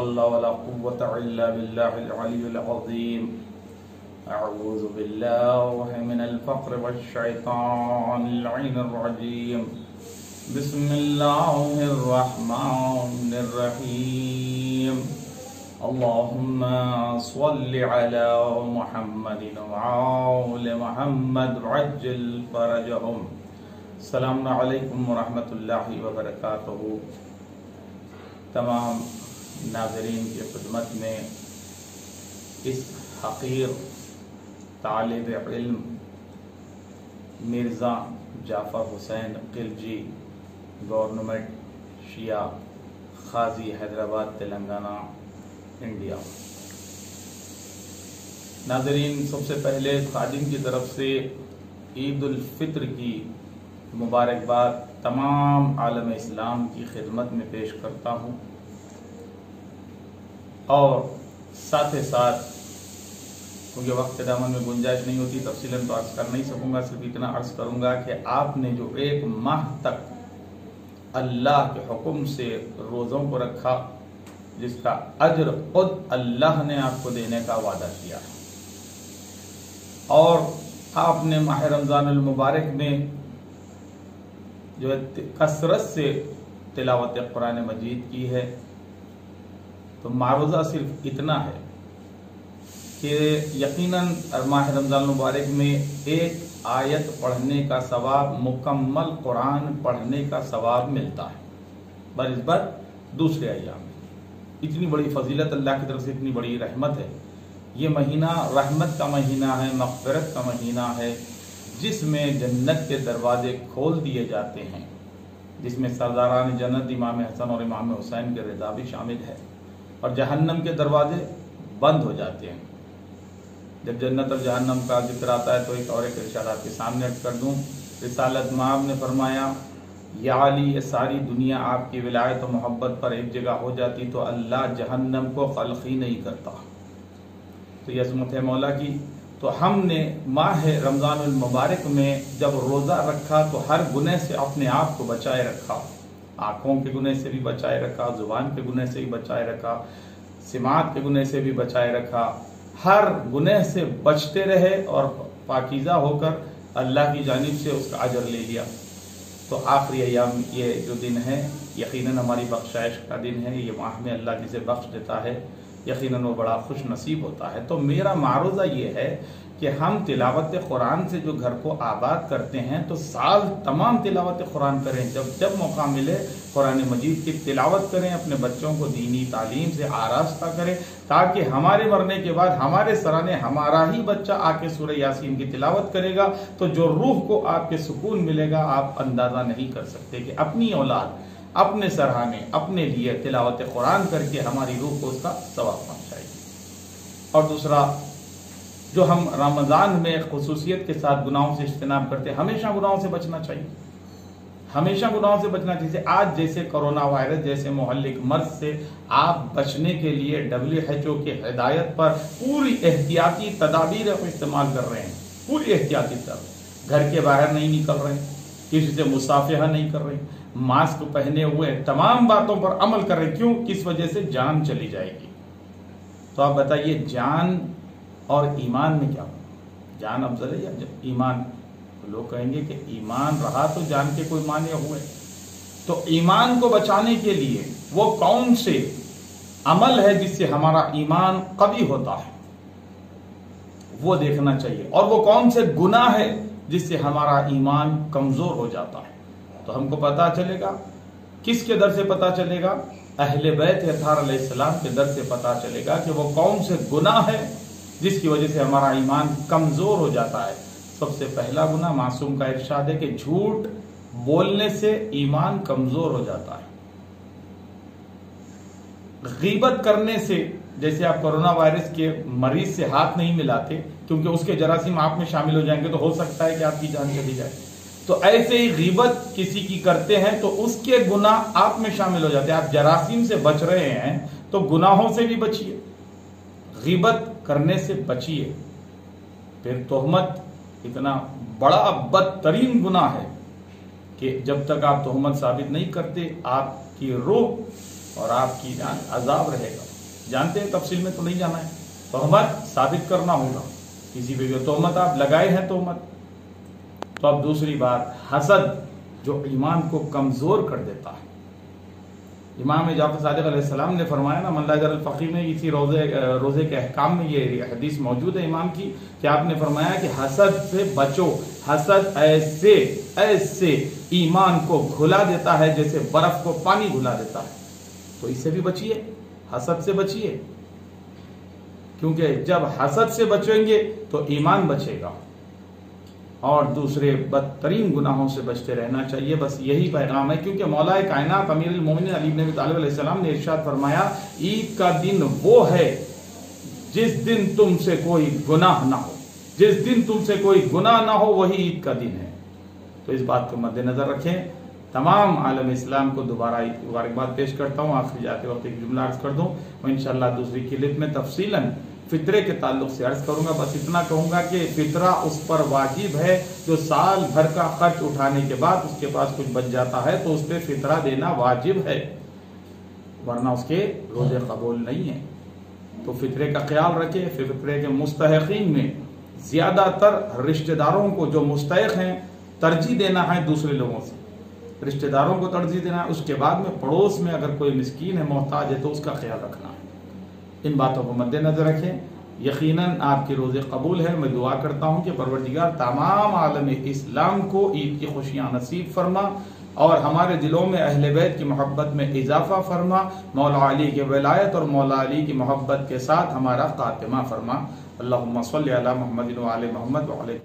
हौला वला कुव्वता इल्ला बिल्लाहिल अलिय्यिल अज़ीम। अऊज़ु बिल्लाहि मिनल फ़क़्रि वश्शैतानिर रजीम। बिस्मिल्लाहिर रहमानिर रहीम। अल्लाहुम्मा स्वल्लि अला मुहम्मदिन व आले मुहम्मद वअज्जिल फ़रजहुम। अस्सलामु अलैकुम व रहमतुल्लाहि व बरकातुहू। तमाम नाज़रीन की खिदमत में इस हक़ीर तालिब इल्म मिर्ज़ा जाफ़र हुसैन खिलजी, गवर्नमेंट शिया, क़ाज़ी, हैदराबाद, तेलंगाना, इंडिया। नाज़रीन, सबसे पहले ख़ादिम की तरफ से ईद उल फ़ित्र की मुबारकबाद तमाम आलम इस्लाम की खिदमत में पेश करता हूँ और साथ ही साथ, क्योंकि वक्त दामन में गुंजाइश नहीं होती, तफसीलन तो अर्ज़ कर नहीं सकूँगा, सिर्फ इतना अर्ज़ करूँगा कि आपने जो एक माह तक अल्लाह के हुक्म से रोज़ों को रखा, जिसका अज्र खुद अल्लाह ने आपको देने का वादा किया है, और आपने माह रमज़ानुल मुबारक में जो है कसरत से तिलावत कुरान मजीद की है, तो मारूज़ा सिर्फ इतना है कि यकीनन माह रमज़ान मुबारक में एक आयत पढ़ने का सवाब मुकम्मल कुरान पढ़ने का सवाब मिलता है बनिस्बत दूसरे अय्याम में। इतनी बड़ी फजीलत अल्लाह की तरफ से, इतनी बड़ी रहमत है। ये महीना रहमत का महीना है, मग़फ़िरत का महीना है, जिसमें जन्नत के दरवाजे खोल दिए जाते हैं, जिसमें सरदारान जन्नत इमाम हसन और इमाम हुसैन के रिज़ा भी शामिल है, और जहन्नम के दरवाजे बंद हो जाते हैं। जब जन्नत और जहन्नम का जिक्र आता है तो एक और एक इरशाद आपके सामने अर्ज़ कर दूँ। रिसालत माब ने फरमाया, या अली, ये सारी दुनिया आपकी विलायत और मोहब्बत पर एक जगह हो जाती तो अल्लाह जहन्नम को खल्क़ ही नहीं करता। तो ये अज़मत है मौला की। तो हमने माह रमज़ानुल मुबारक में जब रोज़ा रखा तो हर गुनाह से अपने आप को बचाए रखा, आँखों के गुनाह से भी बचाए रखा, ज़ुबान के गुनाह से भी बचाए रखा, सिमात के गुनाह से भी बचाए रखा, हर गुनाह से बचते रहे और पाकीज़ा होकर अल्लाह की जानिब से उसका अजर ले लिया। तो आखिरी अय्याम ये जो दिन है, यकीनन हमारी बख्शाइश का दिन है। ये माह में अल्लाह जिसे बख्श देता है, यकीनन वो बड़ा खुश नसीब होता है। तो मेरा मारूज़ा ये है कि हम तिलावत कुरान से जो घर को आबाद करते हैं तो साल तमाम तिलावत कुरान करें, जब जब मौका मिले कुरान मजीद की तिलावत करें, अपने बच्चों को दीनी तालीम से आरास्ता करें, ताकि हमारे मरने के बाद हमारे सराने हमारा ही बच्चा आके सूरह यासीन की तिलावत करेगा तो जो रूह को आपके सुकून मिलेगा आप अंदाज़ा नहीं कर सकते कि अपनी औलाद अपने सराहने अपने लिए तिलावत कुरान करके हमारी रूह को उसका सवाब पहुँचाएगी। और दूसरा, जो हम रमज़ान में खुसूसियत के साथ गुनाहों से इज्तनाब करते हैं, हमेशा गुनाहों से बचना चाहिए, हमेशा गुनाहों से बचना चाहिए। आज जैसे कोरोना वायरस जैसे मुहल्लिक मर्ज से आप बचने के लिए WHO के हिदायत पर पूरी एहतियाती तदाबीर को इस्तेमाल कर रहे हैं, पूरी एहतियाती तदाबीर। घर के बाहर नहीं निकल रहे, किसी से मुसाफिहा नहीं कर रहे, मास्क पहने हुए, तमाम बातों पर अमल कर रहे। क्यों? किस वजह से? जान चली जाएगी। तो आप बताइए, जान और ईमान में क्या होगा? जान अफजल है या ईमान? तो लोग कहेंगे कि ईमान रहा तो जान के कोई माने हुए। तो ईमान को बचाने के लिए वो कौन से अमल है जिससे हमारा ईमान कवी होता है, वो देखना चाहिए, और वो कौन से गुनाह है जिससे हमारा ईमान कमजोर हो जाता है। तो हमको पता चलेगा, किसके दर से पता चलेगा? अहले बैत अत्हार अलैहिस्सलाम के दर से पता चलेगा कि वो कौन से गुनाह है जिसकी वजह से हमारा ईमान कमजोर हो जाता है। सबसे पहला गुनाह, मासूम का इरशाद है कि झूठ बोलने से ईमान कमजोर हो जाता है। गीबत करने से, जैसे आप कोरोना वायरस के मरीज से हाथ नहीं मिलाते क्योंकि उसके जरासीम आप में शामिल हो जाएंगे तो हो सकता है कि आपकी जान चली जाए, तो ऐसे ही गीबत किसी की करते हैं तो उसके गुनाह आप में शामिल हो जाते हैं। आप जरासीम से बच रहे हैं तो गुनाहों से भी बचिए, गीबत करने से बचिए। फिर तोहमत इतना बड़ा बदतरीन गुनाह है कि जब तक आप तोहमत साबित नहीं करते आपकी रूह और आपकी जान अजाब रहेगा। जानते हैं, तफसील में तो नहीं जाना है। तोहमत साबित करना होगा, किसी पे भी तोहमत आप लगाए हैं तोहमत। तो अब दूसरी बात, हसद जो ईमान को कमजोर कर देता है। इमाम जाफर सादिक अलैहिस्सलाम ने फरमाया ना, मन लाजर फ़क़ी में इसी रोजे के अहकाम में ये हदीस मौजूद है इमाम की, कि आपने फरमाया कि हसद से बचो, हसद ऐसे ऐसे ईमान को घुला देता है जैसे बर्फ को पानी घुला देता है। तो इससे भी बचिए, हसद से बचिए, क्योंकि जब हसद से बचेंगे तो ईमान बचेगा और दूसरे बदतरीन गुनाहों से बचते रहना चाहिए। बस यही पैगाम है, क्योंकि मौला कायनात अमीरुल मोमिनीन अली इब्न अबी तालिब अलैहिस्सलाम ने इरशाद फरमाया, ईद का दिन वो है जिस दिन तुमसे कोई गुनाह ना हो, जिस दिन तुमसे कोई गुनाह ना हो वही ईद का दिन है। तो इस बात को मद्देनजर रखें। तमाम आलम इस्लाम को दोबारा मुबारकबाद पेश करता हूँ। आखिर जाते वक्त एक जुमला अर्ज कर दूं, मैं इंशाअल्लाह दूसरी क्लिप में तफसीलन फितरे के ताल्लुक से अर्ज करूंगा। बस इतना कहूंगा कि फितरा उस पर वाजिब है जो साल भर का खर्च उठाने के बाद उसके पास कुछ बच जाता है, तो उस पर फितरा देना वाजिब है, वरना उसके रोजे कबूल नहीं है। तो फितरे का ख्याल रखें। फितरे के मुस्तहकीन में ज्यादातर रिश्तेदारों को, जो मुस्तहक हैं, तरजीह देना है दूसरे लोगों से, रिश्तेदारों को तरजीह देना है। उसके बाद में पड़ोस में अगर कोई मिस्कीन है, मोहताज है, तो उसका ख्याल रखना है। इन बातों को मद्देनजर रखें। यकीनन आपके रोजे कबूल है। मैं दुआ करता हूं कि परवरदिगार तमाम आलम इस्लाम को ईद की खुशियां नसीब फरमा और हमारे दिलों में अहले बैत की मोहब्बत में इजाफा फरमा। मौला अली के वलायत और मौला अली की मोहब्बत के साथ हमारा खातिमा फरमा। अल्लाहुम्मा सल्ली अला मुहम्मदिन व आले मुहम्मद व अलैहि।